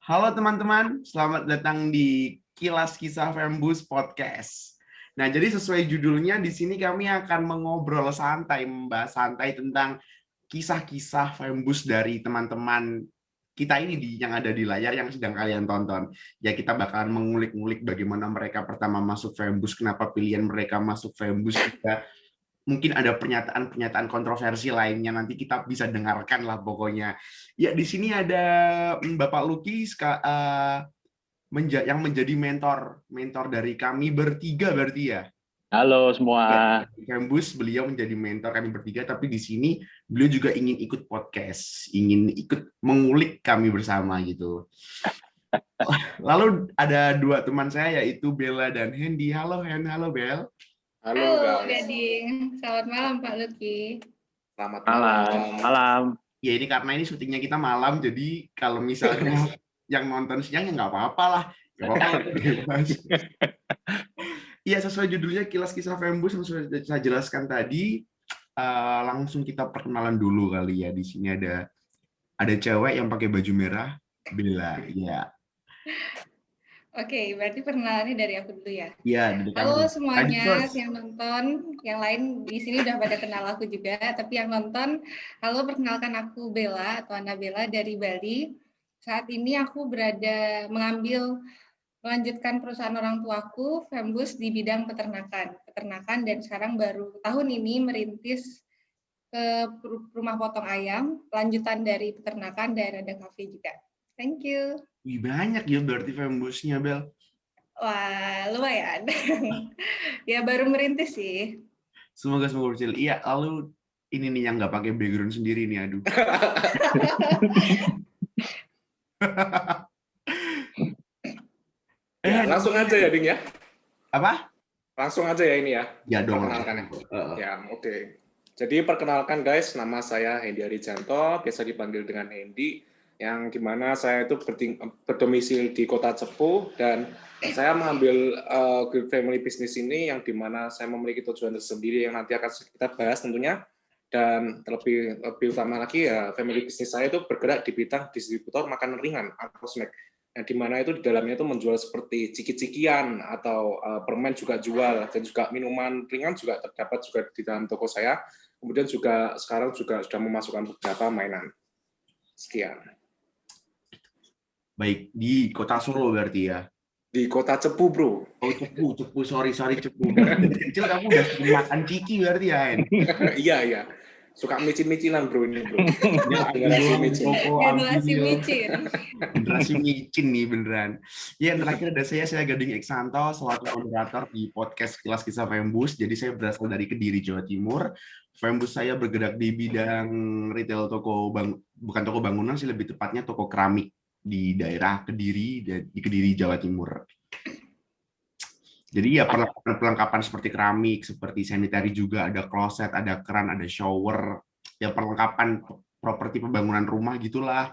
Halo teman-teman, selamat datang di Kilas Kisah Fembus Podcast. Nah, jadi sesuai judulnya, di sini kami akan mengobrol santai, membahas santai tentang kisah-kisah Fembus dari teman-teman kita ini yang ada di layar yang sedang kalian tonton. Ya, kita bakalan mengulik-ngulik bagaimana mereka pertama masuk Fembus, kenapa pilihan mereka masuk Fembus juga. Mungkin ada pernyataan-pernyataan kontroversi lainnya, nanti kita bisa dengarkan lah pokoknya. Ya, di sini ada Bapak Luki yang menjadi mentor dari kami bertiga berarti ya. Halo semua. Ya, di kampus beliau menjadi mentor kami bertiga, tapi di sini beliau juga ingin ikut podcast, ingin ikut mengulik kami bersama gitu. Lalu ada dua teman saya, yaitu Bella dan Hendy. Halo Hen, halo Bel. Halo guys. Gading, selamat malam Pak Lutfi. Selamat Malam. Ya ini karena ini syutingnya kita malam, jadi kalau misalnya yang nonton siang ya nggak apa-apa lah. Nggak apa-apa, bebas. Iya, sesuai judulnya Kilas Kisah Fembus yang sudah saya jelaskan tadi. Langsung kita perkenalan dulu kali ya. Di sini ada cewek yang pakai baju merah, Bella. Ya. Oke, berarti perkenalannya dari aku dulu ya. Iya, dari Halo kamu. semuanya yang nonton, yang lain di sini udah pada kenal aku juga, tapi yang nonton, halo, perkenalkan aku Bella atau Annabella dari Bali. Saat ini aku melanjutkan perusahaan orang tuaku, Fembus, di bidang peternakan, dan sekarang baru tahun ini merintis ke rumah potong ayam, lanjutan dari peternakan dan ada kafe juga. Thank you. Wih, banyak ya berarti Fembusnya, Bel. Wah, lumayan. Ya baru merintis sih. Semoga berhasil. Iya, lalu ini nih yang nggak pakai background sendiri nih, aduh. langsung aja ya, Ding ya. Apa? Langsung aja ya ini ya. Ya dong. Perkenalkan ya. Oke. Jadi perkenalkan guys, nama saya Hendy Arijanto, biasa dipanggil dengan Hendy, yang dimana saya itu berdomisili di Kota Cepu, dan saya mengambil Good Family Business ini yang dimana saya memiliki tujuan tersendiri yang nanti akan kita bahas tentunya. Dan lebih utama lagi ya, family business saya itu bergerak di bidang distributor makanan ringan atau snack, yang dimana itu di dalamnya itu menjual seperti ciki-cikian atau permen juga jual, dan juga minuman ringan juga terdapat juga di dalam toko saya. Kemudian juga sekarang juga sudah memasukkan beberapa mainan. Sekian. Baik, di Kota Solo berarti ya. Di Kota Cepu, Bro. Oh, Cepu, sorry Cepu. Dari kecil kamu udah sering makan ciki berarti ya, Hen? Iya. Suka micin-micinan, Bro, ini, Bro. Generasi micin. Generasi micin nih, beneran. Ya, yang terakhir ada saya Gading Eksanto, selaku moderator di podcast Kilas Kisah Fembus. Jadi saya berasal dari Kediri, Jawa Timur. Fembus saya bergerak di bidang retail bukan toko bangunan sih, lebih tepatnya toko keramik di daerah Kediri, di Kediri, Jawa Timur. Jadi ya perlengkapan seperti keramik, seperti sanitary juga, ada kloset, ada keran, ada shower, ya perlengkapan properti pembangunan rumah gitulah.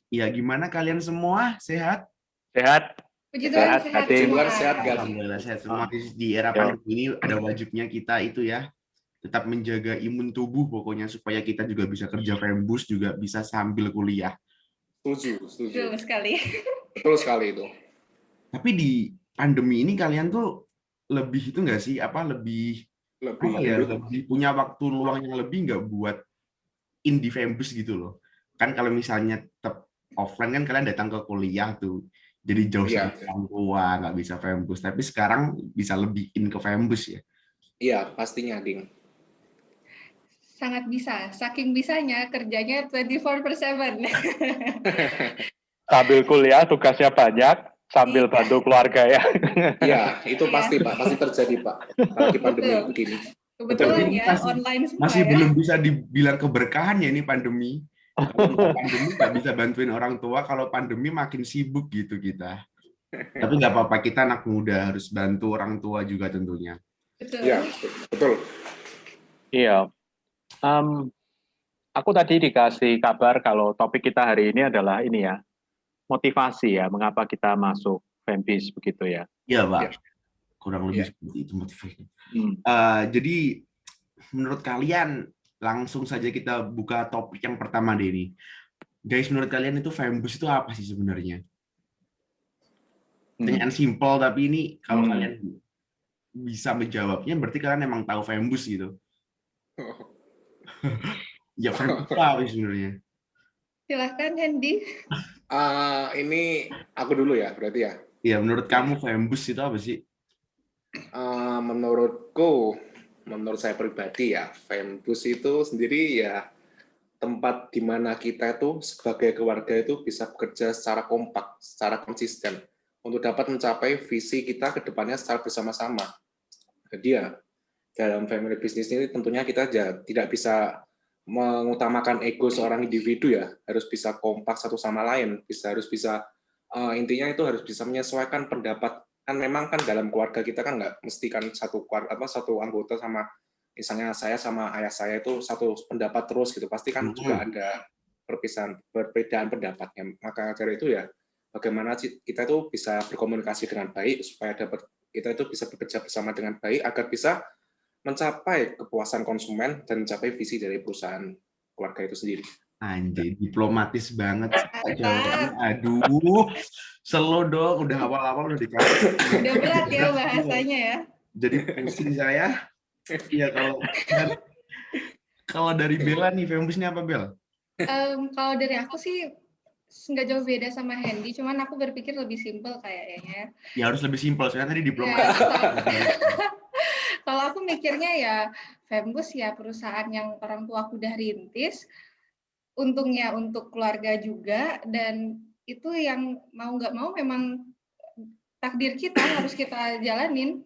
Ya gimana kalian semua? Sehat? Sehat. Puji Tuhan, sehat semua. Alhamdulillah sehat semua. Di era pandemi ini ada wajibnya kita itu ya, tetap menjaga imun tubuh pokoknya, supaya kita juga bisa kerja Fembus, juga bisa sambil kuliah. Setuju. Betul sekali. Betul sekali itu. Tapi di pandemi ini kalian tuh lebih itu nggak sih, lebih punya waktu luang yang lebih nggak buat indie Fembus gitu loh. Kan kalau misalnya tetap offline kan kalian datang ke kuliah tuh, jadi jauh dari orang tua, nggak bisa Fembus. Tapi sekarang bisa lebih in ke Fembus ya. Iya, pastinya, Ding. Sangat bisa, saking bisanya kerjanya 24/7. Sambil kuliah tugasnya banyak, sambil bantu keluarga ya. Iya, itu pasti Pak, pasti terjadi Pak. Di pandemi begini. Kebetulan ya, online semua masih ya. belum bisa dibilang keberkahan ya ini pandemi. Kalau pandemi nggak bisa bantuin orang tua, kalau pandemi makin sibuk gitu kita. Tapi nggak apa-apa, kita anak muda harus bantu orang tua juga tentunya. Betul. Iya, betul. Iya. Aku tadi dikasih kabar kalau topik kita hari ini adalah ini ya, motivasi ya, mengapa kita masuk Fembis begitu ya. Iya Pak, kurang lebih seperti itu motivasi. Jadi menurut kalian, langsung saja kita buka topik yang pertama deh ini. Guys, menurut kalian itu Fembus itu apa sih sebenarnya? Pertanyaan simpel, tapi ini kalau kalian bisa menjawabnya, berarti kalian emang tahu Fembus gitu. Ya, Fembus itu apa sih sebenarnya? Silahkan Hendy. Ini aku dulu ya, berarti ya. Ya, menurut kamu Fembus itu apa sih? Menurut saya pribadi ya, Fembus itu sendiri ya tempat di mana kita itu sebagai keluarga itu bisa bekerja secara kompak, secara konsisten untuk dapat mencapai visi kita ke depannya secara bersama-sama. Jadi ya dalam family business ini tentunya kita tidak bisa mengutamakan ego seorang individu ya, harus bisa kompak satu sama lain, harus bisa intinya itu harus bisa menyesuaikan pendapat. Kan memang kan dalam keluarga kita kan nggak mesti kan satu anggota sama misalnya saya sama ayah saya itu satu pendapat terus gitu, pasti kan juga ada perbedaan pendapatnya. Maka dari itu ya bagaimana kita itu bisa berkomunikasi dengan baik supaya kita itu bisa bekerja bersama dengan baik agar bisa mencapai kepuasan konsumen dan mencapai visi dari perusahaan keluarga itu sendiri. Anjir, diplomatis banget jawabannya. Aduh, slow dong, udah awal-awal udah dikasih. Udah berat ya bahasanya ya. Jadi pusing saya. Iya, kalau dari Bella nih, Fembus ini apa, Bel? Kalau dari aku sih nggak jauh beda sama Hendy, cuman aku berpikir lebih simpel kayaknya. Ya harus lebih simpel, soalnya tadi diplomatis. Kalau aku mikirnya ya, Fembus ya perusahaan yang orang tua aku udah rintis, untungnya untuk keluarga juga, dan itu yang mau nggak mau memang takdir kita harus kita jalanin.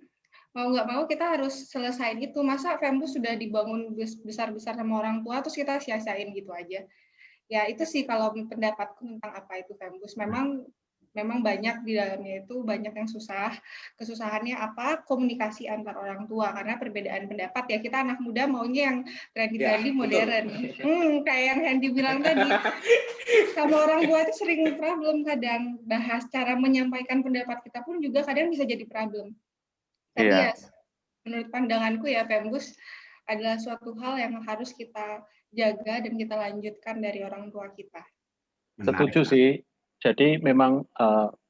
Mau nggak mau kita harus selesain itu. Masa Fembus sudah dibangun besar-besar sama orang tua, terus kita sia-siain gitu aja. Ya itu sih kalau pendapatku tentang apa itu Fembus. Memang banyak di dalamnya itu banyak yang susah. Kesusahannya apa? Komunikasi antar orang tua, karena perbedaan pendapat ya, kita anak muda maunya yang trendy-trendy modern. Kayak yang Hendy bilang tadi, sama orang tua itu sering problem kadang, bahas cara menyampaikan pendapat kita pun juga kadang bisa jadi problem. Tapi ya menurut pandanganku ya Fembus adalah suatu hal yang harus kita jaga dan kita lanjutkan dari orang tua kita. Setuju sih. Jadi memang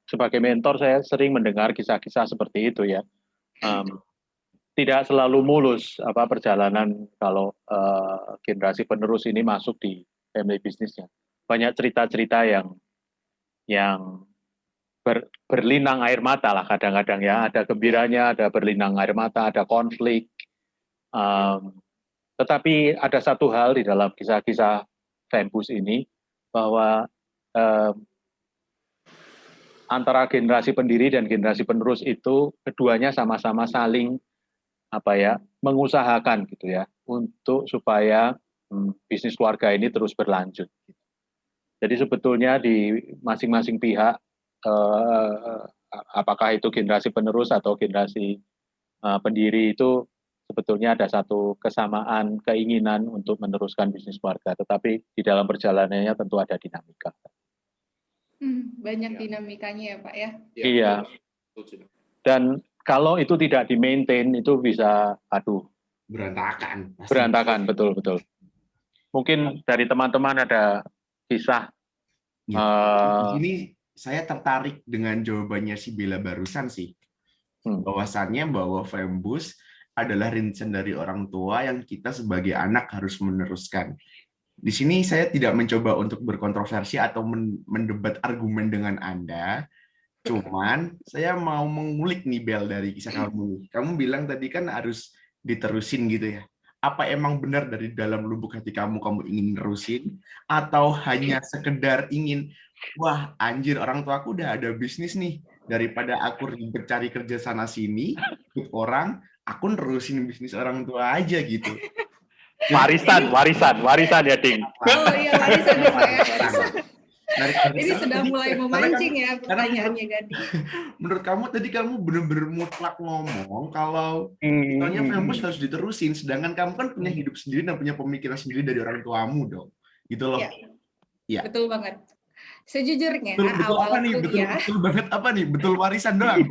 sebagai mentor saya sering mendengar kisah-kisah seperti itu ya. Tidak selalu mulus perjalanan kalau generasi penerus ini masuk di family bisnisnya. Banyak cerita-cerita yang berlinang air mata lah kadang-kadang ya. Ada gembiranya, ada berlinang air mata, ada konflik. Tetapi ada satu hal di dalam kisah-kisah Fembus ini, bahwa antara generasi pendiri dan generasi penerus itu keduanya sama-sama saling mengusahakan gitu ya, untuk supaya bisnis keluarga ini terus berlanjut. Jadi sebetulnya di masing-masing pihak, apakah itu generasi penerus atau generasi pendiri, itu sebetulnya ada satu kesamaan keinginan untuk meneruskan bisnis keluarga, tetapi di dalam perjalanannya tentu ada dinamika. Banyak dinamikanya ya Pak ya. Iya. Dan kalau itu tidak di-maintain, itu bisa berantakan. Berantakan, betul. Mungkin dari teman-teman ada kisah. Di sini saya tertarik dengan jawabannya si Bella barusan sih. Bahwasannya bahwa Fembus adalah rintisan dari orang tua yang kita sebagai anak harus meneruskan. Di sini saya tidak mencoba untuk berkontroversi atau mendebat argumen dengan Anda. Cuman saya mau mengulik nih Bel dari kisah kamu. Kamu bilang tadi kan harus diterusin gitu ya. Apa emang benar dari dalam lubuk hati kamu ingin nerusin, atau hanya sekedar ingin, wah anjir orang tua aku udah ada bisnis nih, daripada aku ribet cari kerja sana sini ikut orang, aku nerusin bisnis orang tua aja gitu. Warisan ya Ding. Oh iya, warisan ya Pak ya. Ini sudah mulai memancing ya pertanyaannya Gading. Menurut kamu tadi kamu benar-benar mutlak ngomong kalau misalnya Fembus harus diterusin, sedangkan kamu kan punya hidup sendiri dan punya pemikiran sendiri dari orang tuamu dong, gitu loh. Ya. Betul banget. Sejujurnya betul apa nih? Betul banget apa nih? Betul warisan doang.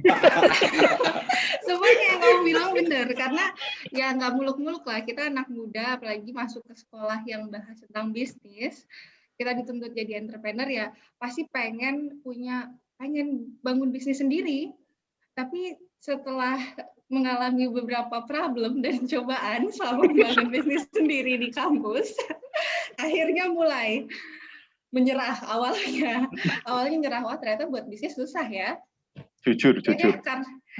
Semuanya yang kamu bilang benar, karena ya nggak muluk-muluk lah, kita anak muda apalagi masuk ke sekolah yang bahas tentang bisnis. kita dituntut jadi entrepreneur ya pasti pengen bangun bisnis sendiri. Tapi setelah mengalami beberapa problem dan cobaan selama membangun bisnis sendiri di kampus, akhirnya mulai menyerah awalnya. Awalnya nyerah, wah ternyata buat bisnis susah ya. Jujur.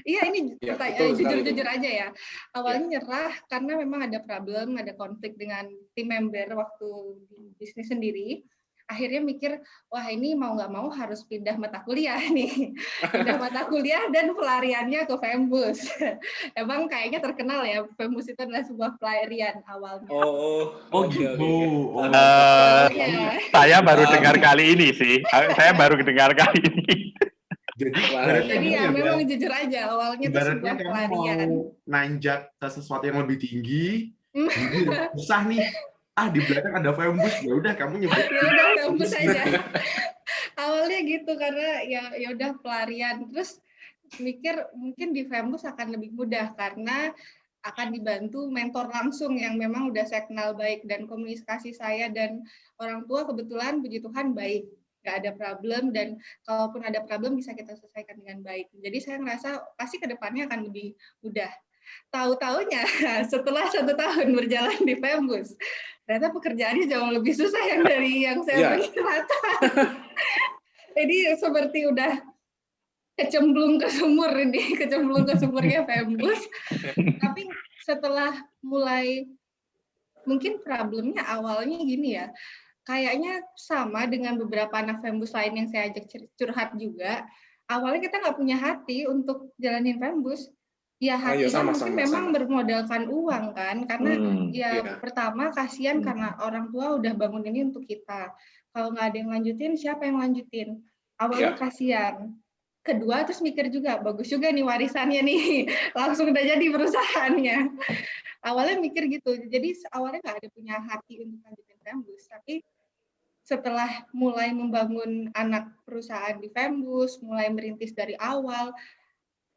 Iya ini Ya, betul sekali jujur-jujur itu. aja ya. Awalnya nyerah karena memang ada problem, ada konflik dengan tim member waktu di bisnis sendiri. Akhirnya mikir, wah ini mau nggak mau harus pindah mata kuliah nih. Pindah mata kuliah dan pelariannya ke Fembus. Emang kayaknya terkenal ya, Fembus itu adalah sebuah pelarian awalnya. Oh, oke, gitu. oke. Awalnya. Saya baru dengar kali ini sih. Saya baru dengar kali ini. Jadi Wah, ibaratnya Jadi gini ya ya, memang Bang. jujur aja awalnya itu Ibaratnya sebuah kamu pelarian. mau nanjak ke sesuatu yang lebih tinggi, susah nih. Di belakang ada Fembus, ya udah kamu nyebut. Ya udah Fembus aja. Awalnya gitu karena ya udah pelarian. Terus mikir mungkin di Fembus akan lebih mudah karena akan dibantu mentor langsung yang memang udah saya kenal baik dan komunikasi saya dan orang tua kebetulan puji Tuhan baik. Nggak ada problem dan kalaupun ada problem bisa kita selesaikan dengan baik. Jadi saya ngerasa pasti ke depannya akan lebih mudah. Tahu-taunya setelah 1 tahun berjalan di Fembus, ternyata pekerjaannya jauh lebih susah dari yang saya perkirakan. Jadi seperti udah kecemplung ke sumurnya Fembus. Tapi setelah mulai, mungkin problemnya awalnya gini ya, kayaknya sama dengan beberapa anak Fembus lain yang saya ajak curhat juga. Awalnya kita nggak punya hati untuk jalanin Fembus. Ya hatinya mungkin memang bermodalkan uang kan, karena pertama kasihan karena orang tua udah bangun ini untuk kita. Kalau nggak ada yang lanjutin, siapa yang lanjutin? Awalnya kasihan. Kedua terus mikir juga, bagus juga nih warisannya nih, langsung udah jadi perusahaannya. Awalnya mikir gitu, jadi awalnya nggak ada punya hati untuk lanjutin Fembus, tapi setelah mulai membangun anak perusahaan di Fembus, mulai merintis dari awal,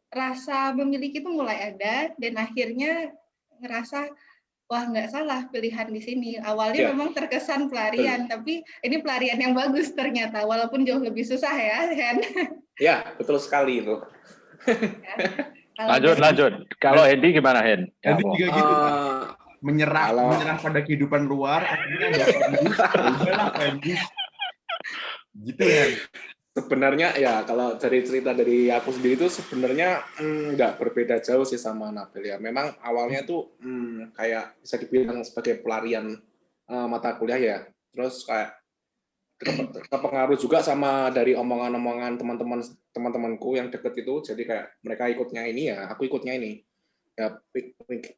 rasa memiliki itu mulai ada dan akhirnya ngerasa wah nggak salah pilihan di sini. Awalnya memang terkesan pelarian, tapi ini pelarian yang bagus ternyata walaupun jauh lebih susah ya, Hen. Ya, betul sekali itu. Lanjut. Kalau Hendy gimana, Hen? Hendy juga gitu, menyerah pada kehidupan luar, akhirnya ada Fembus, udahlah Fembus. Gitu ya. Sebenarnya ya kalau dari cerita dari aku sendiri itu sebenarnya nggak berbeda jauh sih sama Nabil ya. Memang awalnya tuh kayak bisa dibilang sebagai pelarian mata kuliah ya. Terus kayak terpengaruh juga sama dari omongan-omongan teman-temanku yang deket itu. Jadi kayak mereka ikutnya ini ya, aku ikutnya ini. Ya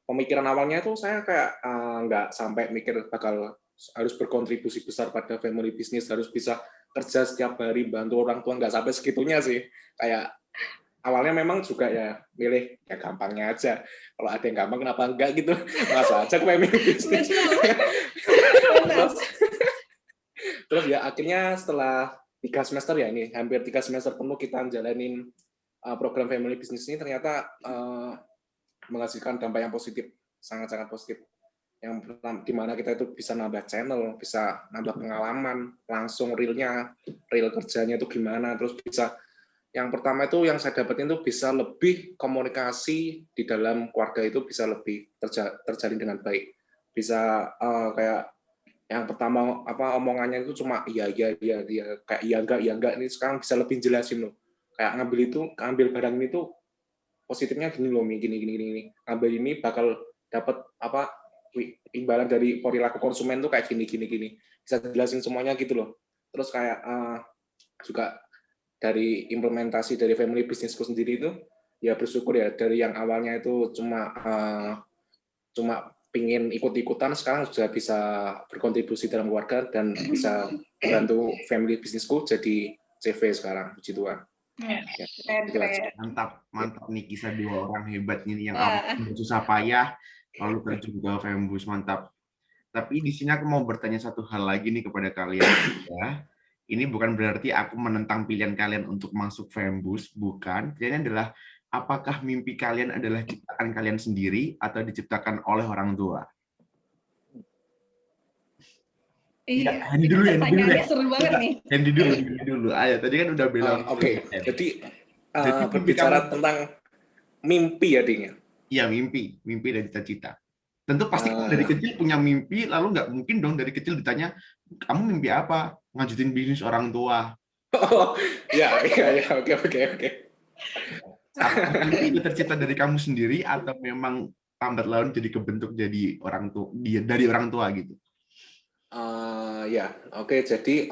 pemikiran awalnya tuh saya kayak nggak sampai mikir bakal harus berkontribusi besar pada family business, harus bisa kerja setiap hari bantu orang tua, nggak sampai segitunya sih. Kayak awalnya memang juga ya milih ya gampangnya aja. Kalau ada yang gampang kenapa enggak gitu, langsung aja ke family business. Terus ya akhirnya setelah 3 semester ya ini hampir 3 semester penuh kita jalanin program family business ini ternyata menghasilkan dampak yang positif, sangat-sangat positif. Yang dimana kita itu bisa nambah channel, bisa nambah pengalaman, langsung real kerjanya itu gimana, terus bisa yang pertama itu yang saya dapetin itu bisa lebih komunikasi di dalam keluarga itu bisa lebih terjalin dengan baik, bisa kayak yang pertama omongannya itu cuma iya kayak iya enggak ini sekarang bisa lebih jelasin loh, kayak ngambil barang ini tuh positifnya gini loh, gini. Ngambil ini bakal dapat imbalan dari perilaku konsumen tuh kayak gini. Bisa jelasin semuanya gitu loh. Terus kayak juga dari implementasi dari family businessku sendiri itu ya bersyukur ya dari yang awalnya itu cuma pingin ikut-ikutan sekarang sudah bisa berkontribusi dalam keluarga dan bisa bantu family businessku jadi CV sekarang, puji Tuhan. Mantap nih kisah 2 orang hebat ini yang susah payah lalu terjun ke Fembus, mantap. Tapi di sini aku mau bertanya satu hal lagi nih kepada kalian ya. Ini bukan berarti aku menentang pilihan kalian untuk masuk Fembus, bukan. Pilihannya adalah apakah mimpi kalian adalah ciptaan kalian sendiri atau diciptakan oleh orang tua? Iya, Iya, Hendy dulu, Hendy dulu pertanyaannya deh. seru banget nih. Hendy dulu. Ayo, tadi kan udah bilang. Oke, jadi Jadi mimpi berbicara kamu, tentang mimpi ya, Ding. iya mimpi dan cita-cita. Tentu pasti kamu dari Eh, kecil punya mimpi, lalu nggak mungkin dong dari kecil ditanya, kamu mimpi apa? Ngajutin bisnis orang tua. oh, ya, oke. Apa mimpi itu tercipta dari kamu sendiri atau memang lambat laun jadi kebentuk jadi orang tua, dia dari orang tua gitu? Ya, oke. Jadi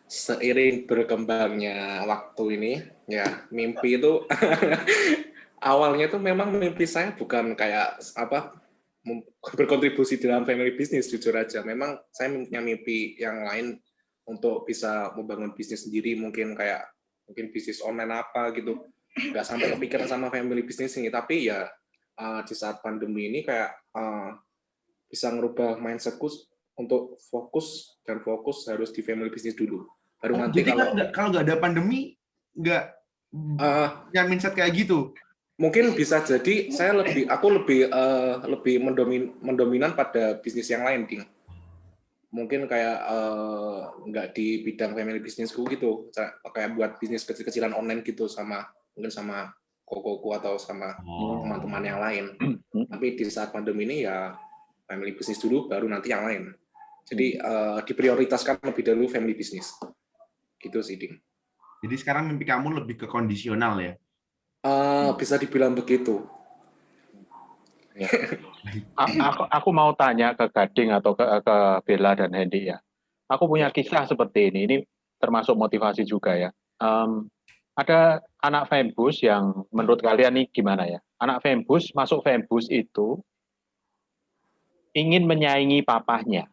seiring berkembangnya waktu ini, ya mimpi itu awalnya itu memang mimpi saya bukan kayak apa berkontribusi dalam family business, jujur aja. Memang saya punya mimpi yang lain untuk bisa membangun bisnis sendiri, mungkin bisnis online apa gitu. Nggak sampai kepikiran sama family business ini, tapi ya di saat pandemi ini kayak bisa ngerubah mindsetku untuk fokus harus di family business dulu. Baru Oh, nanti jadi kalau nggak ada pandemi, nggak punya mindset kayak gitu? mungkin bisa jadi aku lebih mendominan pada bisnis yang lain, Ding. Mungkin kayak nggak di bidang family businessku gitu, kayak buat bisnis kecil-kecilan online gitu mungkin sama kokoku atau sama teman-teman yang lain. Tapi di saat pandemi ini ya family business dulu, baru nanti yang lain. Jadi diprioritaskan lebih dulu family business. Gitu sih, Ding. Jadi sekarang mimpi kamu lebih ke kondisional ya? Bisa dibilang begitu. Aku mau tanya ke Gading atau ke Bella dan Hendy ya. Aku punya kisah seperti ini. Ini termasuk motivasi juga ya. Ada anak Fembus yang menurut kalian nih gimana ya? Anak Fembus masuk Fembus itu ingin menyaingi papahnya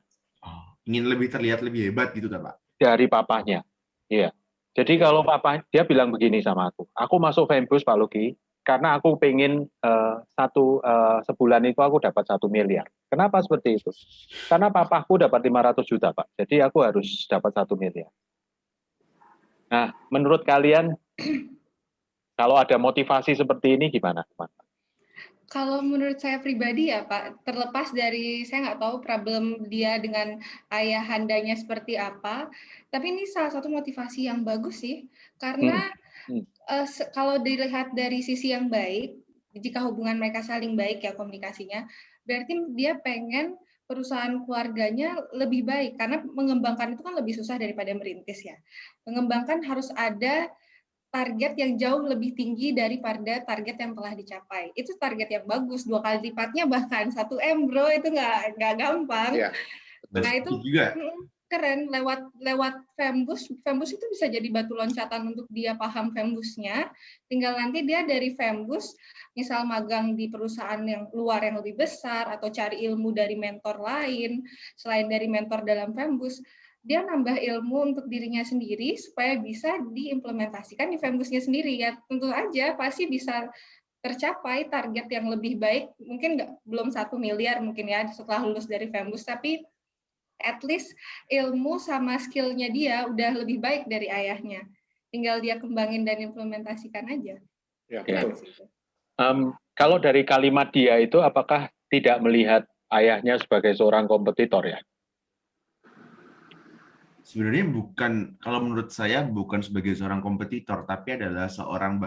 Ingin lebih terlihat lebih hebat gitu kan, Pak? dari papahnya. Iya. Jadi kalau papa dia bilang begini sama aku masuk Fembus Pak Luki karena aku pengen sebulan itu aku dapat 1 miliar. Kenapa seperti itu? Karena papaku dapat 500 juta Pak. Jadi aku harus dapat 1 miliar. Nah, menurut kalian kalau ada motivasi seperti ini gimana, Pak? Kalau menurut saya pribadi ya Pak, terlepas dari saya nggak tahu problem dia dengan ayahandanya seperti apa, tapi ini salah satu motivasi yang bagus sih, karena kalau dilihat dari sisi yang baik, jika hubungan mereka saling baik ya komunikasinya, berarti dia pengen perusahaan keluarganya lebih baik, karena mengembangkan itu kan lebih susah daripada merintis ya. Mengembangkan harus ada target yang jauh lebih tinggi daripada target yang telah dicapai. Itu target yang bagus, 2 kali lipatnya bahkan 1M bro, itu nggak gampang. Ya, Nah itu juga. Keren, lewat Fembus itu bisa jadi batu loncatan untuk dia paham Fembusnya. Tinggal nanti dia dari Fembus, misal magang di perusahaan yang luar yang lebih besar, atau cari ilmu dari mentor lain, selain dari mentor dalam Fembus, dia nambah ilmu untuk dirinya sendiri supaya bisa diimplementasikan di Fembusnya sendiri. Ya tentu aja pasti bisa tercapai target yang lebih baik, mungkin belum 1 miliar mungkin ya setelah lulus dari Fembus, tapi at least ilmu sama skill-nya dia udah lebih baik dari ayahnya. Tinggal dia kembangin dan implementasikan aja. Ya, betul. Kalau dari kalimat dia itu, apakah tidak melihat ayahnya sebagai seorang kompetitor ya? Sebenarnya bukan, kalau menurut saya bukan sebagai seorang kompetitor, tapi adalah seorang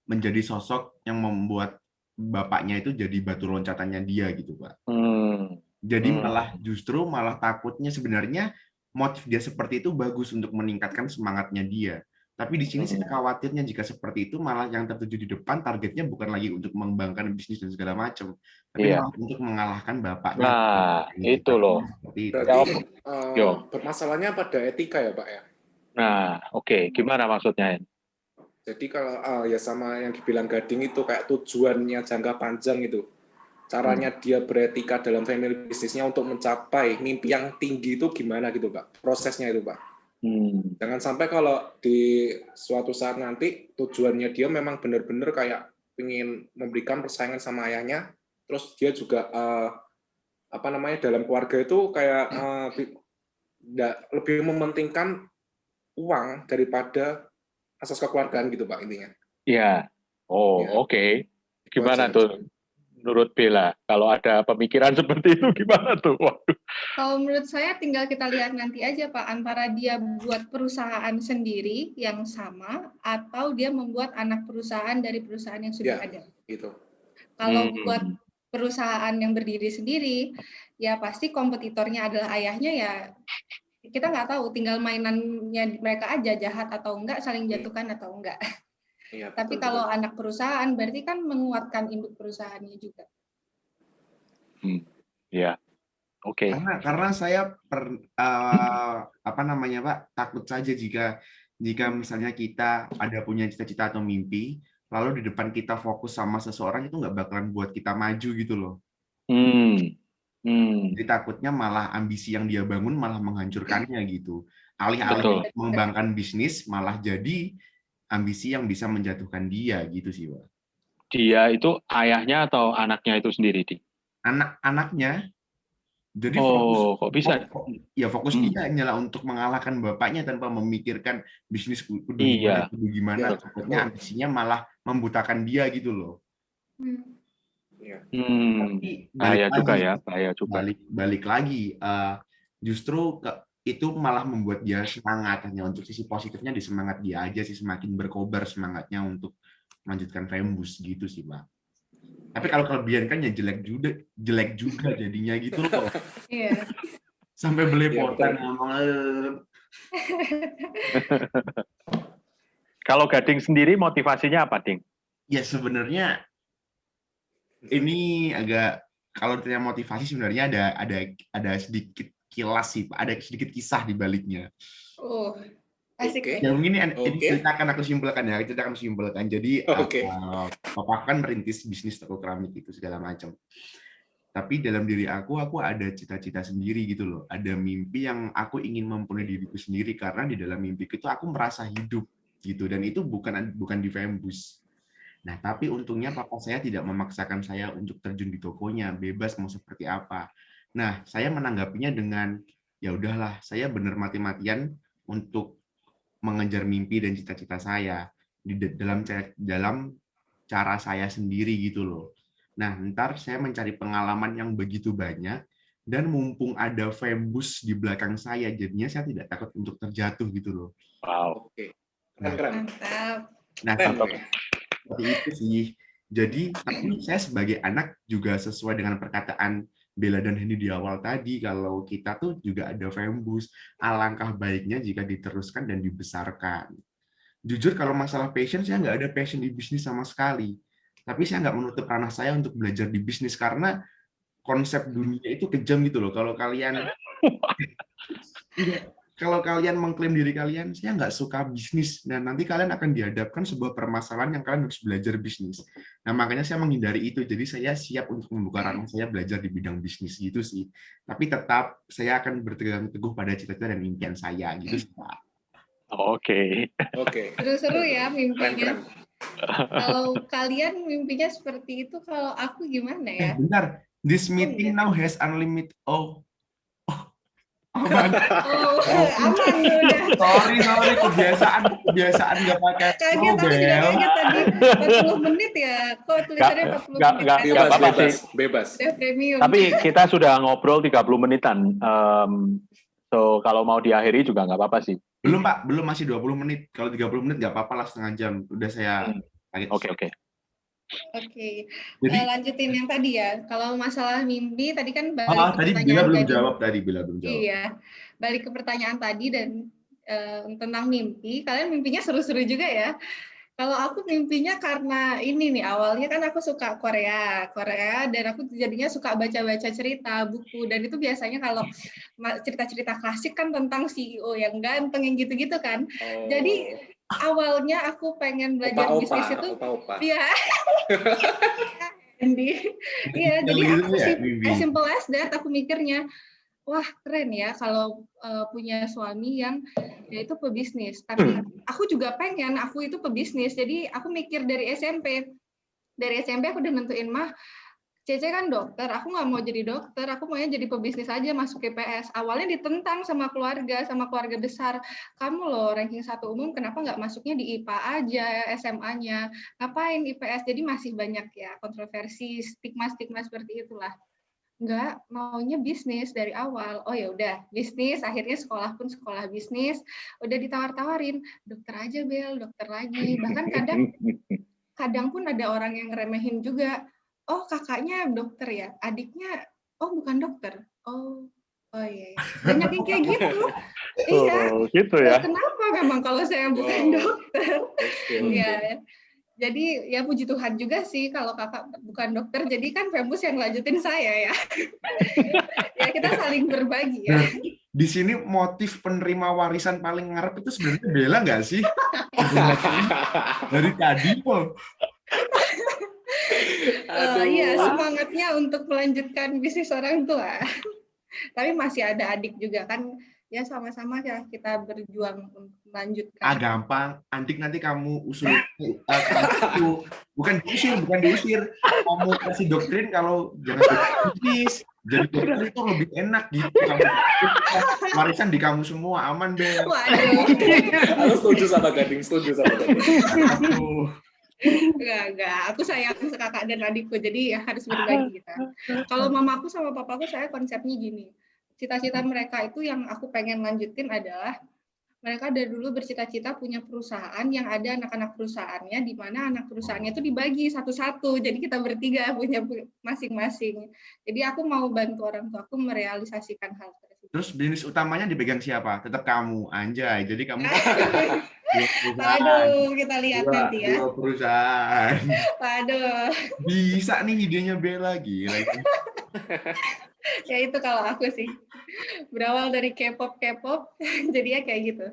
menjadi sosok yang membuat bapaknya itu jadi batu loncatannya dia gitu, Pak. Jadi malah takutnya sebenarnya motif dia seperti itu bagus untuk meningkatkan semangatnya dia. Tapi di sini saya khawatirnya jika seperti itu malah yang tertuju di depan targetnya bukan lagi untuk mengembangkan bisnis dan segala macam, tapi malah untuk mengalahkan bapaknya. Nah, itu loh. Berarti bermasalahnya pada etika ya, Pak ya? Nah, oke. Gimana maksudnya? Jadi kalau ya sama yang dibilang Gading itu kayak tujuannya jangka panjang itu. Caranya dia beretika dalam family bisnisnya untuk mencapai mimpi yang tinggi itu gimana gitu, Pak? Prosesnya itu, Pak. Jangan sampai kalau di suatu saat nanti tujuannya dia memang benar-benar kayak ingin memberikan persaingan sama ayahnya, terus dia juga dalam keluarga itu kayak lebih mementingkan uang daripada asas kekeluargaan gitu, Pak, intinya. Iya. Oke. Gimana tuh menurut Bella? Kalau ada pemikiran seperti itu gimana tuh? Waduh. Kalau menurut saya tinggal kita lihat nanti aja Pak, antara dia buat perusahaan sendiri yang sama atau dia membuat anak perusahaan dari perusahaan yang sudah Ya, ada. gitu. Kalau buat perusahaan yang berdiri sendiri, ya pasti kompetitornya adalah ayahnya ya. Kita nggak tahu, tinggal mainannya mereka aja jahat atau enggak, saling jatuhkan atau enggak. Iya, Tapi betul, kalau betul. anak perusahaan berarti kan menguatkan induk perusahaannya juga. Ya, oke. Karena saya apa namanya Pak, takut saja jika misalnya kita ada punya cita-cita atau mimpi, lalu di depan kita fokus sama seseorang itu nggak bakalan buat kita maju gitu loh. Jadi takutnya malah ambisi yang dia bangun malah menghancurkannya gitu. Alih-alih Betul. mengembangkan bisnis malah jadi ambisi yang bisa menjatuhkan dia gitu sih Pak. Dia itu ayahnya atau anaknya itu sendiri, Di? Anaknya. Jadi Kok bisa? fokus dia hanyalah untuk mengalahkan bapaknya tanpa memikirkan bisnis kudu Iya. gimana. Takutnya ambisinya malah membutakan dia gitu loh. Tapi Bahaya juga. balik lagi, justru itu malah membuat dia semangat. Hanya untuk sisi positifnya di semangat dia aja sih, semakin berkobar semangatnya untuk melanjutkan Fembus gitu sih Pak. Tapi kalau kelebihan kan ya jelek juga jadinya gitu loh. Iya. Sampai belepotan ngomong. Kalau Gading sendiri motivasinya apa, Ding? Ya sebenarnya ini agak, kalau ditanya motivasi sebenarnya ada sedikit kilas sih, ada sedikit kisah di baliknya. Oh, asik. Ya mungkin ini ceritakan aku simpulkan. Jadi papa kan merintis bisnis toko keramik itu segala macam. Tapi dalam diri aku ada cita-cita sendiri gitu loh. Ada mimpi yang aku ingin mempunyai diriku sendiri, karena di dalam mimpiku itu aku merasa hidup gitu, dan itu bukan di Fembus. Nah, tapi untungnya papa saya tidak memaksakan saya untuk terjun di tokonya, bebas mau seperti apa. Nah, saya menanggapinya dengan ya udahlah, saya benar mati-matian untuk mengejar mimpi dan cita-cita saya dalam cara saya sendiri gitu loh. Nah, ntar saya mencari pengalaman yang begitu banyak, dan mumpung ada Fembus di belakang saya, jadinya saya tidak takut untuk terjatuh gitu loh. Wow. Keren. Nah, seperti itu sih. Jadi, tapi saya sebagai anak juga sesuai dengan perkataan Bella dan Hendy di awal tadi, kalau kita tuh juga ada Fembus. Alangkah baiknya jika diteruskan dan dibesarkan. Jujur kalau masalah passion, saya nggak ada passion di bisnis sama sekali. Tapi saya nggak menutup ranah saya untuk belajar di bisnis, karena konsep dunia itu kejam gitu loh. Kalau kalian mengklaim diri kalian, saya nggak suka bisnis, dan nanti kalian akan dihadapkan sebuah permasalahan yang kalian harus belajar bisnis. Nah, makanya saya menghindari itu. Jadi saya siap untuk membuka ranah saya belajar di bidang bisnis gitu sih. Tapi tetap saya akan berpegang teguh pada cita-cita dan impian saya gitu sih, Pak. Oke. Seru-seru ya mimpinya. Kalau kalian mimpinya seperti itu, kalau aku gimana ya? Bentar, this meeting now has unlimited. Aman udah. Sorry, kebiasaan nggak pakai. Kaget, aku juga kaget tadi 40 menit ya. Kok tulisannya 40 menit? Bebas. Udah premium. Tapi kita sudah ngobrol 30 menitan. So kalau mau diakhiri juga nggak apa-apa sih. Belum Pak, belum, masih 20 menit. Kalau 30 menit nggak apa-apa lah, setengah jam. Udah saya Oke. Jadi lanjutin yang tadi ya. Kalau masalah mimpi tadi kan tadi Bella belum jawab. Iya, balik ke pertanyaan tadi dan tentang mimpi. Kalian mimpinya seru-seru juga ya. Kalau aku mimpinya karena ini nih, awalnya kan aku suka Korea, dan aku jadinya suka baca-baca cerita, buku, dan itu biasanya kalau cerita-cerita klasik kan tentang CEO yang ganteng, yang gitu-gitu kan. Jadi awalnya aku pengen belajar bisnis itu, iya. Iya, jadi aku as simple as that, aku mikirnya, wah keren ya kalau punya suami yang ya itu pebisnis. Tapi aku juga pengen aku itu pebisnis. Jadi aku mikir dari SMP. Dari SMP aku udah nentuin, mah Cece kan dokter, aku nggak mau jadi dokter, aku maunya jadi pebisnis aja masuk IPS. Awalnya ditentang sama keluarga besar. Kamu loh ranking 1 umum, kenapa nggak masuknya di IPA aja, SMA-nya? Ngapain IPS? Jadi masih banyak ya kontroversi, stigma-stigma seperti itulah. Nggak, maunya bisnis dari awal. Oh ya udah, bisnis, akhirnya sekolah pun sekolah bisnis. Udah ditawar-tawarin, dokter aja Bel, dokter lagi. Bahkan kadang pun ada orang yang ngeremehin juga. Oh, kakaknya dokter ya, adiknya oh bukan dokter. Oh iya. Banyak yang kayak gitu. Iya. Oh, gitu ya. Kenapa memang kalau saya bukan dokter? Ya. Jadi ya puji Tuhan juga sih kalau kakak bukan dokter. Jadi kan Fembus yang lanjutin saya ya. Ya kita saling berbagi ya. Di sini motif penerima warisan paling ngarep itu sebenarnya Bella nggak sih? Dari tadi kok. Iya, semangatnya untuk melanjutkan bisnis orang tua. Tapi masih ada adik juga kan, ya sama-sama ya kita berjuang untuk melanjutkan. Gampang, Andik nanti kamu usul bukan diusir, kamu kasih doktrin kalau jangan bisnis, jadi dokter itu lebih enak gitu. Warisan di kamu semua, aman deh. Waduh. Aku setuju sama Gading. Enggak. Aku sayang kakak dan adikku, jadi ya harus berbagi kita. Kalau mamaku sama papaku, saya konsepnya gini. Cita-cita mereka itu yang aku pengen lanjutin adalah mereka dari dulu bercita-cita punya perusahaan yang ada anak-anak perusahaannya, di mana anak perusahaannya itu dibagi satu-satu. Jadi kita bertiga punya masing-masing. Jadi aku mau bantu orang tua aku merealisasikan hal tersebut. Terus bisnis utamanya dipegang siapa? Tetap kamu, anjay. Jadi kamu Waduh, kita lihat nanti ya. Dua perusahaan. Waduh. Bisa nih idenya Bella, gila. Ya itu kalau aku sih. Berawal dari K-pop, jadinya kayak gitu.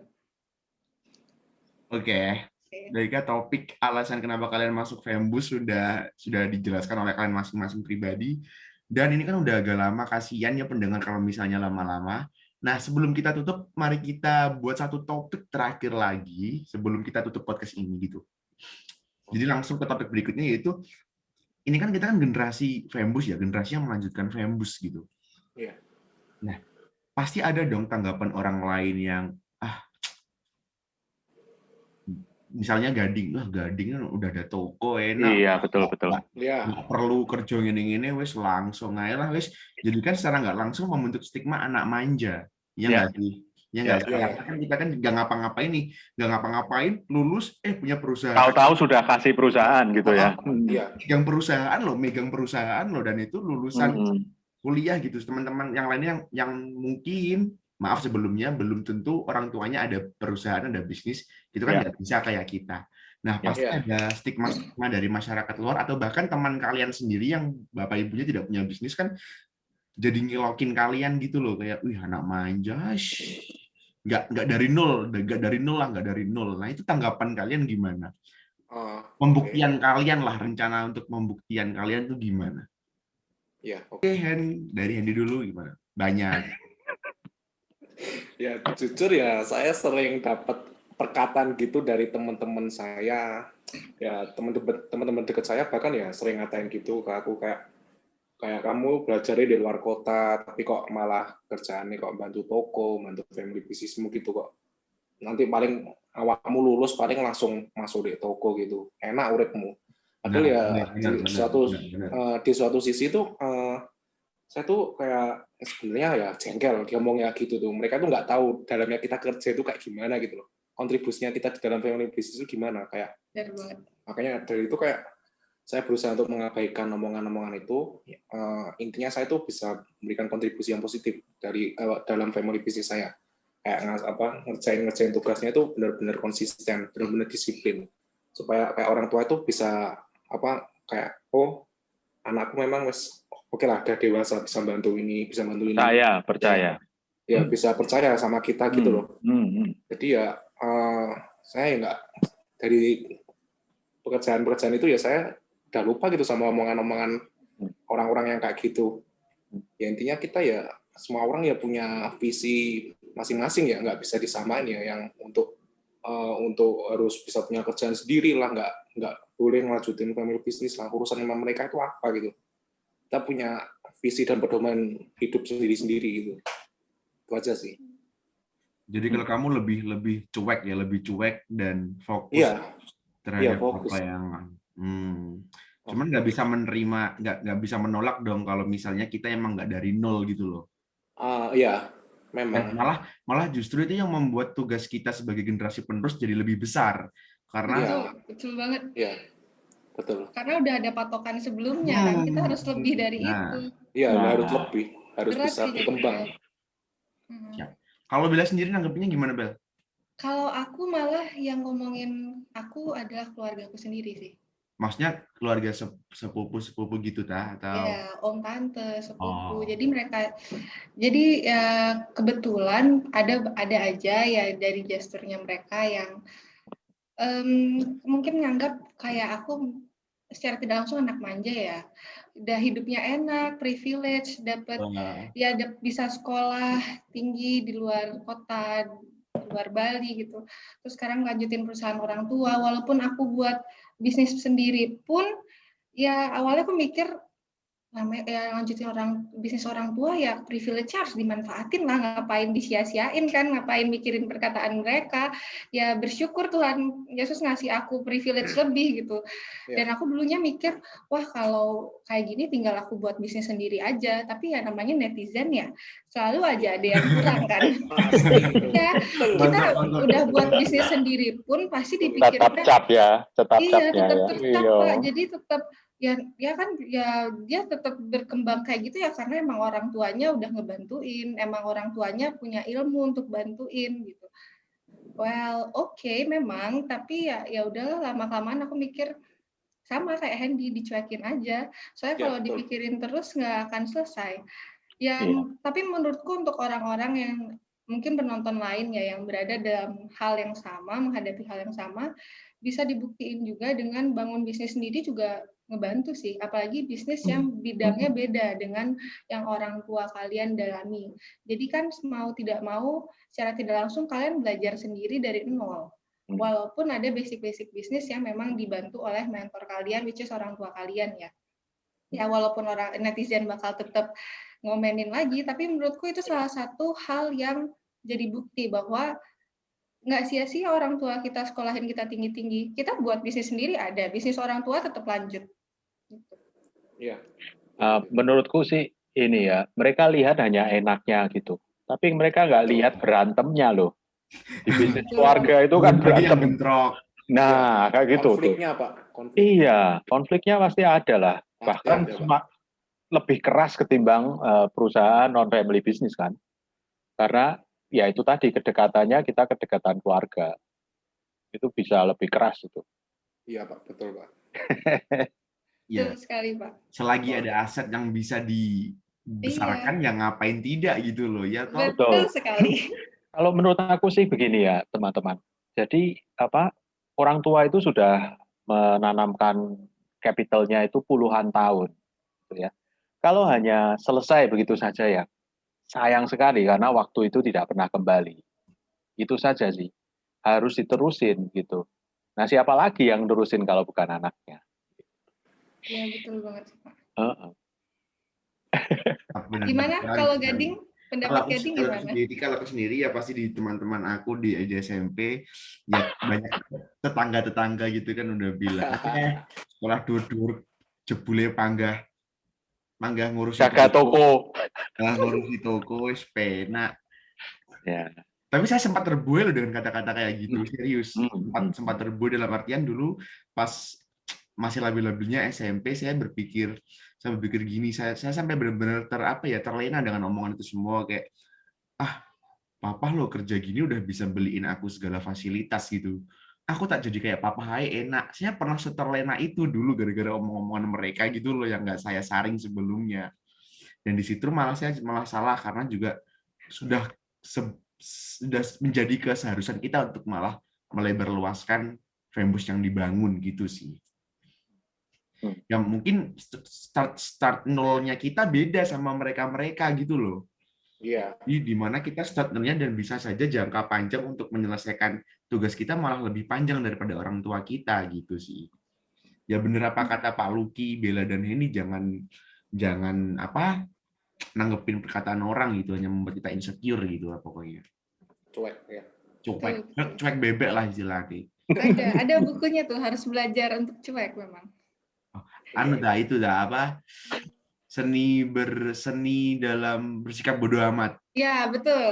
Oke. Dari topik alasan kenapa kalian masuk Fembus sudah dijelaskan oleh kalian masing-masing pribadi. Dan ini kan udah agak lama, kasihan ya pendengar kalau misalnya lama-lama. Nah, sebelum kita tutup, mari kita buat satu topik terakhir lagi sebelum kita tutup podcast ini gitu. Jadi langsung ke topik berikutnya, yaitu ini kan kita kan generasi Fembus ya, generasi yang melanjutkan Fembus gitu. Iya. Nah, pasti ada dong tanggapan orang lain yang misalnya Gading udah ada toko enak. Iya, betul. Nggak perlu kerja gini-gini, wes langsung aja lah, wes. Jadi kan secara nggak langsung membentuk stigma anak manja, ya nggak sih? Ya nggak sih? Karena kita kan nggak ngapa-ngapain nih, nggak ngapa-ngapain, lulus, punya perusahaan. Tahu-tahu sudah kasih perusahaan gitu ya. Megang perusahaan loh, dan itu lulusan kuliah gitu. Teman-teman yang lainnya yang mungkin maaf sebelumnya belum tentu orang tuanya ada perusahaan, ada bisnis, itu kan nggak bisa kayak kita. Nah, pasti ada stigma-stigma dari masyarakat luar atau bahkan teman kalian sendiri yang bapak ibunya tidak punya bisnis kan jadi ngilokin kalian gitu loh, kayak wih anak manja, nggak dari nol. Nah, itu tanggapan kalian gimana? Pembuktian kalian lah, rencana untuk pembuktian kalian tuh gimana? Oke, dari Hendy dulu gimana? Banyak. Ya jujur ya, saya sering dapat perkataan gitu dari teman-teman saya, ya teman-teman dekat saya bahkan ya sering ngatain gitu ke aku, kayak kamu belajarnya di luar kota tapi kok malah kerjaannya kok bantu toko, bantu family businessmu gitu kok. Nanti paling awakmu lulus paling langsung masuk di toko gitu, enak uripmu. Padahal di suatu sisi tuh saya tuh kayak sebenarnya ya jengkel ngomongnya gitu tuh. Mereka tuh nggak tahu dalamnya kita kerja itu kayak gimana gitu loh. Kontribusinya kita di dalam family business itu gimana, kayak. Makanya dari itu kayak saya berusaha untuk mengabaikan omongan-omongan itu. Intinya saya tuh bisa memberikan kontribusi yang positif dari dalam family business saya. Kayak ngerjain tugasnya itu benar-benar konsisten, benar-benar disiplin. Supaya kayak orang tua itu bisa kayak anakku memang oke lah, udah dewasa, bisa bantu ini. Saya percaya. Ya bisa percaya sama kita gitu loh. Jadi ya saya nggak, dari pekerjaan itu ya saya udah lupa gitu sama omongan-omongan orang-orang yang kayak gitu. Ya intinya kita ya semua orang ya punya visi masing-masing ya, nggak bisa disamain ya. Yang untuk harus bisa punya kerjaan sendiri lah, nggak boleh ngelanjutin family business lah, urusan sama mereka itu apa gitu. kita punya visi dan pedoman hidup sendiri-sendiri gitu. Itu aja sih. Jadi kalau kamu lebih cuek ya, lebih cuek dan fokus Iya, terhadap fokus. apa yang cuman nggak bisa menerima, nggak bisa menolak dong kalau misalnya kita emang nggak dari nol gitu loh. Iya, memang. Malah justru itu yang membuat tugas kita sebagai generasi penerus jadi lebih besar karena Betul banget. Iya, betul. Karena udah ada patokan sebelumnya kan, kita harus lebih dari itu. Iya, harus lebih, harus Berat bisa sih berkembang. Kalau Bella sendiri nanggepinnya gimana, Bel? Kalau aku malah yang ngomongin aku adalah keluargaku sendiri sih. Maksudnya keluarga sepupu gitu atau Ya, om tante, sepupu. Oh. Jadi ya kebetulan ada aja ya dari gesturnya mereka yang mungkin nganggap kayak aku secara tidak langsung anak manja ya. Udah hidupnya enak, privilege, dapat bisa sekolah tinggi di luar kota, di luar Bali gitu. Terus sekarang lanjutin perusahaan orang tua, walaupun aku buat bisnis sendiri pun ya awalnya aku mikir lanjutin bisnis orang tua ya privilege harus dimanfaatin lah, ngapain disia-siain kan, ngapain mikirin perkataan mereka, ya bersyukur Tuhan Yesus ngasih aku privilege lebih gitu. Dan aku dulunya mikir wah kalau kayak gini tinggal aku buat bisnis sendiri aja, tapi ya namanya netizen ya selalu aja ada yang kurang kan. Ya kita udah buat bisnis sendiri pun pasti dipikirnya tetap cap ya, tetap tercap Pak, jadi tetap dia tetap berkembang kayak gitu ya karena emang orang tuanya udah ngebantuin, emang orang tuanya punya ilmu untuk bantuin gitu. Well, oke, memang, tapi ya udahlah, lama-kelamaan aku mikir sama kayak Hendy, dicuekin aja. Soalnya kalau dipikirin terus nggak akan selesai. Tapi menurutku untuk orang-orang yang mungkin penonton lain ya yang berada dalam hal yang sama, menghadapi hal yang sama, bisa dibuktiin juga dengan bangun bisnis sendiri juga ngebantu sih, apalagi bisnis yang bidangnya beda dengan yang orang tua kalian dalami. Jadi kan mau tidak mau secara tidak langsung kalian belajar sendiri dari nol. Walaupun ada basic-basic bisnis yang memang dibantu oleh mentor kalian, which is orang tua kalian ya. Ya walaupun orang netizen bakal tetap ngomenin lagi, tapi menurutku itu salah satu hal yang jadi bukti bahwa nggak sia-sia orang tua kita sekolahin kita tinggi-tinggi. Kita buat bisnis sendiri ada, bisnis orang tua tetap lanjut. Iya. Menurutku sih ini ya, mereka lihat hanya enaknya gitu, tapi mereka nggak lihat berantemnya loh. Di bisnis keluarga itu kan berantem. Nah, kayak gitu. Konfliknya Pak. Iya, konfliknya pasti ada lah. Bahkan lebih keras ketimbang perusahaan non-family business kan. Karena ya itu tadi kedekatannya kita kedekatan keluarga. Itu bisa lebih keras itu. Iya Pak, betul Pak. Ya. Betul sekali Pak. Selagi ada aset yang bisa dibesarkan ya ngapain tidak gitu loh ya toh. Betul sekali. Kalau menurut aku sih begini ya teman-teman. Jadi orang tua itu sudah menanamkan kapitalnya itu puluhan tahun, gitu ya. Kalau hanya selesai begitu saja ya, sayang sekali karena waktu itu tidak pernah kembali. Itu saja sih, harus diterusin gitu. Nah siapa lagi yang terusin kalau bukan anaknya? Ya betul banget Pak. Gimana kalau Gading? Pendapat Gading gimana? Kalau aku sendiri ya pasti di teman-teman aku di SMP ya banyak tetangga-tetangga gitu kan udah bilang sekolah dur jebule panggah ngurusi toko wis penak. Ya. Tapi saya sempat terbuai loh dengan kata-kata kayak gitu, serius. Sempat terbuai dalam artian dulu pas masih labil-labilnya SMP saya berpikir gini, saya sampai benar-benar terlena dengan omongan itu semua kayak papa lo kerja gini udah bisa beliin aku segala fasilitas gitu. Aku tak jadi kayak papa hai enak. Saya pernah seterlena itu dulu gara-gara omong-omongan mereka gitu loh yang nggak saya saring sebelumnya. Dan di situ malah saya salah karena juga sudah menjadi keseharusan kita untuk malah melebarluaskan Fembus yang dibangun gitu sih. Ya mungkin start nolnya kita beda sama mereka gitu loh. Iya. Di mana kita start nolnya dan bisa saja jangka panjang untuk menyelesaikan tugas kita malah lebih panjang daripada orang tua kita gitu sih. Ya bener apa kata Pak Lucky, Bella dan Hendy, jangan nanggepin perkataan orang gitu, hanya membuat kita insecure gitu lah pokoknya. Cuek ya. Cuek bebek lah istilahnya. Ada bukunya tuh, harus belajar untuk cuek memang. Itu seni dalam bersikap bodo amat. Ya, betul.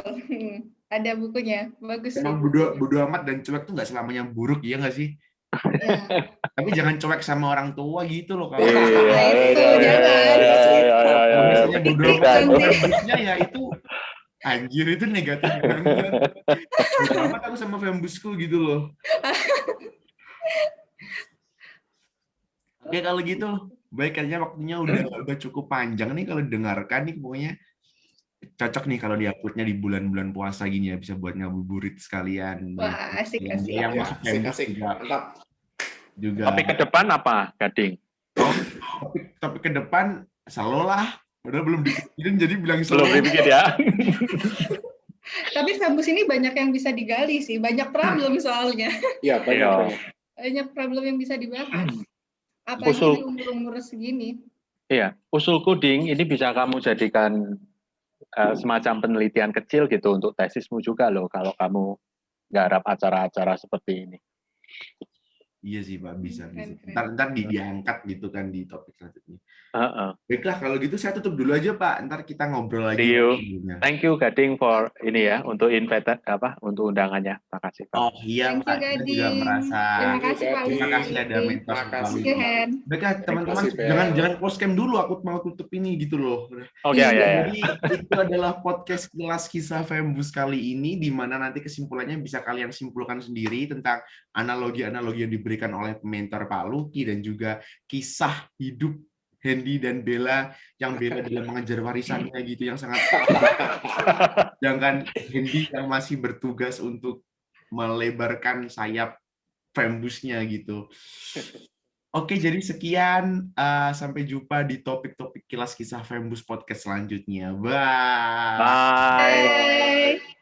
Ada bukunya, bagus sih. Emang bodo amat dan cuek tuh nggak selamanya buruk, ya nggak sih? Ya. Tapi jangan cuek sama orang tua gitu loh. Kalau misalnya bodo amat Fembusnya ya itu anjir, itu negatif banget. Bodo amat aku sama Fembusku gitu loh. Oke, kalau gitu baik, kayaknya waktunya udah cukup panjang nih kalau dengarkan nih, pokoknya cocok nih kalau di-uploadnya di bulan-bulan puasa gini ya, bisa buat ngabuburit sekalian. Wah, asik. Yang masuk Fembus juga. Tapi ke depan apa, Gading? Tapi ke depan selalu lah. Padahal belum dipikirin, jadi bilang Belum selalu. dipikir ya. Tapi Fembus ini banyak yang bisa digali sih, banyak problem soalnya. Iya, banyak. Banyak problem yang bisa dibahas. Apalagi di umur-umur segini. Iya, usulku Ding, ini bisa kamu jadikan semacam penelitian kecil gitu untuk tesismu juga loh, kalau kamu garap acara-acara seperti ini. Iya sih Pak, bisa. Ntar diangkat gitu kan di topik selanjutnya. Baiklah, kalau gitu saya tutup dulu aja Pak. Ntar kita ngobrol lagi. Thank you Gading for ini ya, untuk untuk undangannya. Makasih Pak. Oh iya Pak, kita juga merasa. Terima kasih Pak. Terima kasih ada mentor. Baiklah teman-teman, jangan close cam dulu. Aku mau tutup ini gitu loh. Oke, ya. Jadi itu adalah podcast Kilas Kisah Fembus kali ini, di mana nanti kesimpulannya bisa kalian simpulkan sendiri tentang analogi-analogi yang diberikan oleh mentor Pak Lucky dan juga kisah hidup Hendy dan Bella, yang Bella dalam mengejar warisannya gitu, yang sangat sedangkan Hendy yang masih bertugas untuk melebarkan sayap Fembusnya gitu. Oke, jadi sekian, sampai jumpa di topik-topik Kilas Kisah Fembus podcast selanjutnya. Bye. Bye.